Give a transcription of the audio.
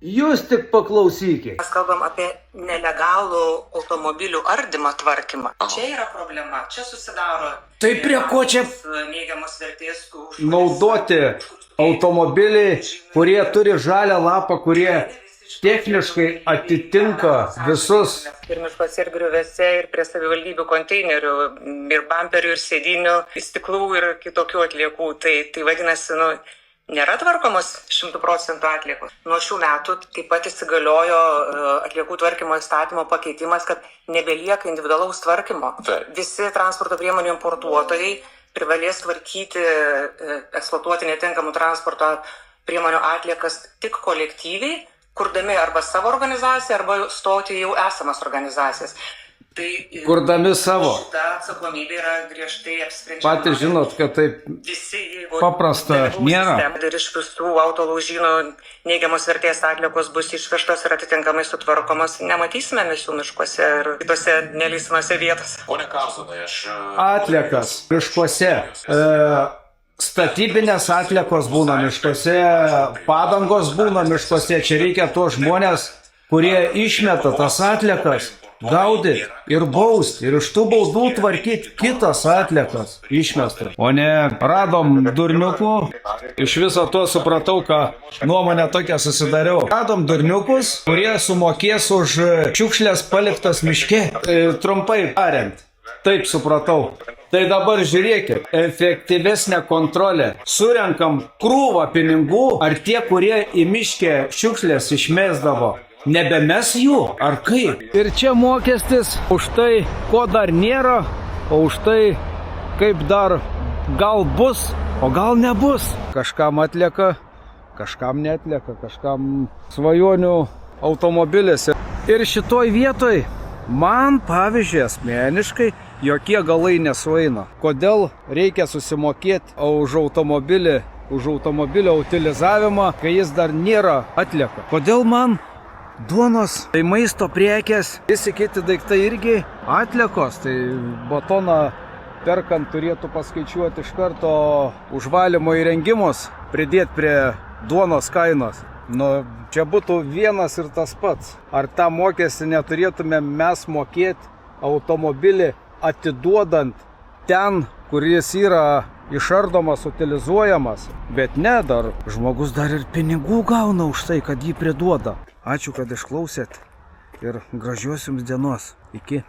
Jūs tik paklausykite. Mes kalbam apie nelegalų automobilių ardymą, tvarkymą. Čia yra problema, čia susidaro. Tai prie ko čia neigiamos vertės naudoti automobiliai, kurie turi žalią lapą, kurie techniškai atitinka visus. Ir miškuose, ir griuvėse, ir prie savivaldybių konteinerių, ir bamperių, ir sėdinių, stiklų ir kitokių atliekų. Tai vadinasi, nėra tvarkomos 100% atliekos. Nuo šių metų taip pat įsigaliojo atliekų tvarkymo įstatymo pakeitimas, kad nebelieka individualaus tvarkymo. Visi transporto priemonių importuotojai privalės tvarkyti, eksploatuoti netinkamų transporto priemonių atliekas tik kolektyviai, kurdami arba savo organizaciją, arba stoti jau esamas organizacijas. Kurdami savo. Šita atsakomybė yra griežtai apsprendžiama. Patys žinot, kad taip paprasta nėra. Ir iš visų autolaužynų neigiamos vertės atliekos bus išvežtos ir atitinkamai sutvarkomos. Nematysime mes jų miškuose ir kitose neleistinose vietose. Pone Karzonai, Atliekas miškuose. Statybinės atliekos būna miškuose, padangos būna miškuose. Čia reikia tos žmonės, kurie išmeta tas atliekas, gaudyti ir bausti, ir iš tų baudų tvarkyti kitas atliekas išmestas. O ne radom durniukų, iš viso to supratau, ką nuomonę tokią susidariau. Radom durniukus, kurie sumokės už šiukšlės paliktas miške. Trumpai tariant, taip supratau. Tai dabar žiūrėkit, efektyvesnė kontrolė. Surenkam krūvą pinigų, ar tie, kurie į miškę šiukšlės išmesdavo, nebemes jų, ar kaip? Ir čia mokestis už tai, ko dar nėra, o už tai, kaip dar gal bus, o gal nebus. Kažkam atlieka, kažkam neatlieka, kažkam svajonių automobilis. Ir šitoj vietoj man, pavyzdžiui, asmeniškai, jokie galai nesueina. Kodėl reikia susimokėti už automobilio utilizavimą, kai jis dar nėra atlieka? Kodėl man duonos, tai maisto prekės, visi kiti daiktai irgi atliekos, tai batoną perkant turėtų paskaičiuoti iš karto už valymo įrengimus, pridėti prie duonos kainos. Čia būtų vienas ir tas pats. Ar tą mokestį neturėtume mes mokėti automobilį atiduodant ten, kur jis yra išardomas, utilizuojamas? Bet ne, dar žmogus dar ir pinigų gauna už tai, kad jį priduoda. Ačiū, kad išklausėt ir gražios jums dienos. Iki.